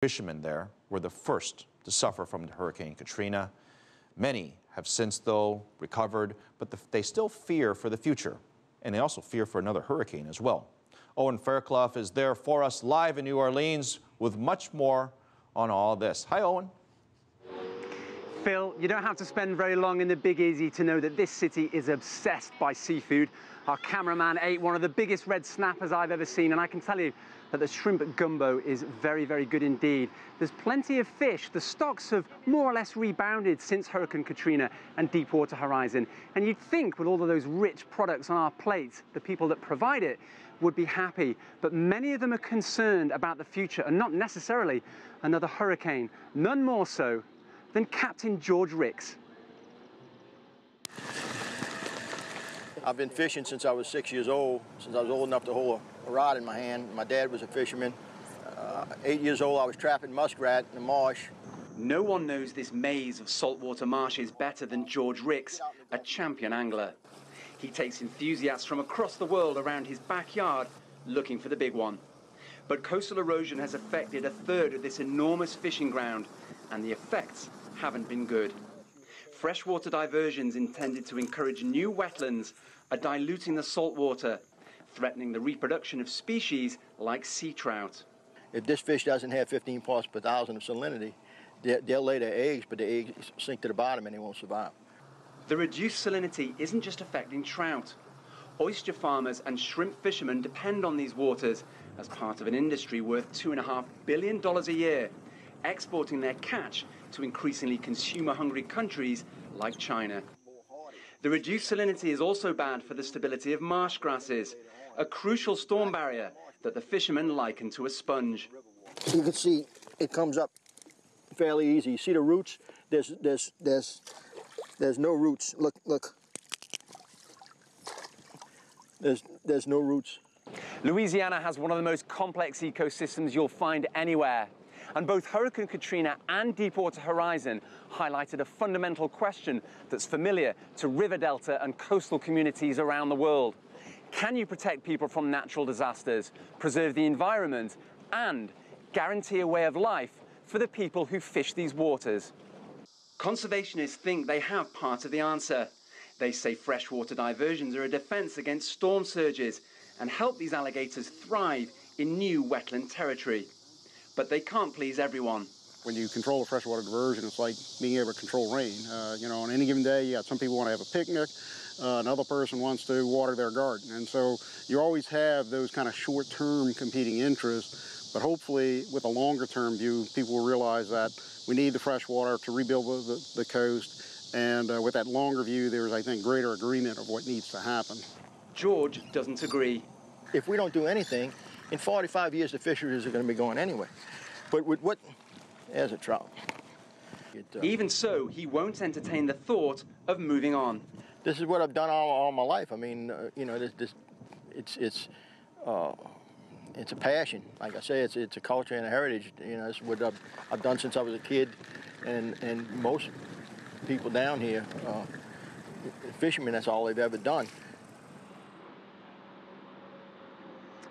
Fishermen there were the first to suffer from Hurricane Katrina. Many have since, though, recovered, but they still fear for the future, and they also fear for another hurricane as well. Owen Fairclough is there for us live in New Orleans with much more on all this. Hi, Owen. Phil, you don't have to spend very long in the Big Easy to know that this city is obsessed by seafood. Our cameraman ate one of the biggest red snappers I've ever seen, and I can tell you that the shrimp gumbo is very, very good indeed. There's plenty of fish. The stocks have more or less rebounded since Hurricane Katrina and Deepwater Horizon. And you'd think with all of those rich products on our plates, the people that provide it would be happy. But many of them are concerned about the future and not necessarily another hurricane. None more so than Captain George Ricks. I've been fishing since I was 6 years old, since I was old enough to hold a rod in my hand. My dad was a fisherman. 8 years old, I was trapping muskrat in the marsh. No one knows this maze of saltwater marshes better than George Ricks, a champion angler. He takes enthusiasts from across the world around his backyard looking for the big one. But coastal erosion has affected a third of this enormous fishing ground, and the effects haven't been good. Freshwater diversions intended to encourage new wetlands are diluting the saltwater, threatening the reproduction of species like sea trout. If this fish doesn't have 15 parts per thousand of salinity, they'll lay their eggs, but the eggs sink to the bottom and they won't survive. The reduced salinity isn't just affecting trout. Oyster farmers and shrimp fishermen depend on these waters as part of an industry worth $2.5 billion a year, exporting their catch to increasingly consumer-hungry countries like China. The reduced salinity is also bad for the stability of marsh grasses, a crucial storm barrier that the fishermen liken to a sponge. You can see it comes up fairly easy. You see the roots? There's no roots. Look. There's no roots. Louisiana has one of the most complex ecosystems you'll find anywhere. And both Hurricane Katrina and Deepwater Horizon highlighted a fundamental question that's familiar to river delta and coastal communities around the world. Can you protect people from natural disasters, preserve the environment, and guarantee a way of life for the people who fish these waters? Conservationists think they have part of the answer. They say freshwater diversions are a defense against storm surges and help these alligators thrive in new wetland territory. But they can't please everyone. When you control a freshwater diversion, it's like being able to control rain. You know, on any given day, you got some people want to have a picnic, another person wants to water their garden. And so you always have those kind of short-term competing interests, but hopefully with a longer-term view, people will realize that we need the freshwater to rebuild the coast. And with that longer view, there's, I think, greater agreement of what needs to happen. George doesn't agree. If we don't do anything, in 45 years, the fisheries are going to be going anyway. But with what? There's a trout. Even so, he won't entertain the thought of moving on. This is what I've done all my life. I mean, you know, it's a passion. Like I say, it's a culture and a heritage. You know, it's what I've done since I was a kid, and most people down here, fishermen, that's all they've ever done.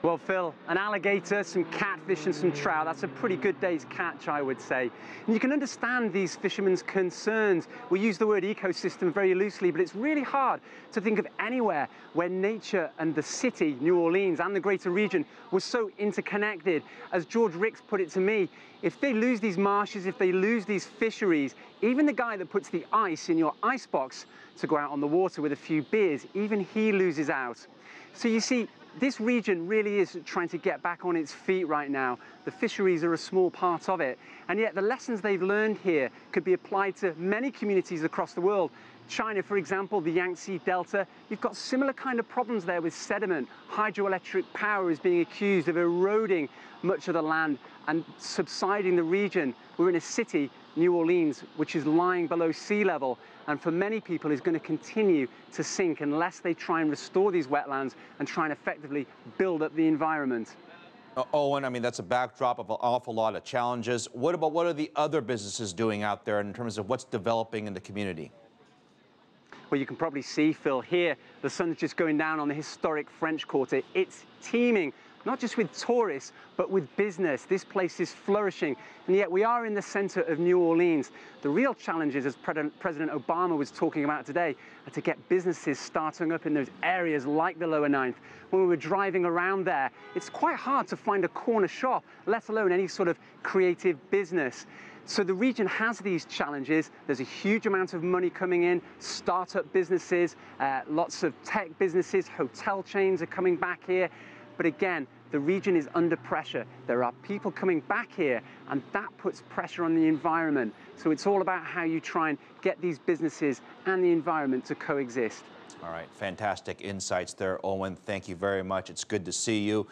Well, Phil, an alligator, some catfish and some trout, that's a pretty good day's catch, I would say. And you can understand these fishermen's concerns. We use the word ecosystem very loosely, but it's really hard to think of anywhere where nature and the city, New Orleans, and the greater region was so interconnected. As George Ricks put it to me, if they lose these marshes, if they lose these fisheries, even the guy that puts the ice in your icebox to go out on the water with a few beers, even he loses out. So you see, this region really is trying to get back on its feet right now. The fisheries are a small part of it. And yet the lessons they've learned here could be applied to many communities across the world. China, for example, the Yangtze Delta, you've got similar kind of problems there with sediment. Hydroelectric power is being accused of eroding much of the land and subsiding the region. We're in a city, New Orleans, which is lying below sea level, and for many people is going to continue to sink unless they try and restore these wetlands and try and effectively build up the environment. Owen, I mean, that's a backdrop of an awful lot of challenges. What are the other businesses doing out there in terms of what's developing in the community? Well, you can probably see, Phil, here, the sun's just going down on the historic French Quarter. It's teeming not just with tourists, but with business. This place is flourishing, and yet we are in the center of New Orleans. The real challenges, as President Obama was talking about today, are to get businesses starting up in those areas like the Lower Ninth. When we were driving around there, it's quite hard to find a corner shop, let alone any sort of creative business. So the region has these challenges. There's a huge amount of money coming in, startup businesses, lots of tech businesses, hotel chains are coming back here. But again, the region is under pressure. There are people coming back here, and that puts pressure on the environment. So it's all about how you try and get these businesses and the environment to coexist. All right, fantastic insights there, Owen. Thank you very much. It's good to see you.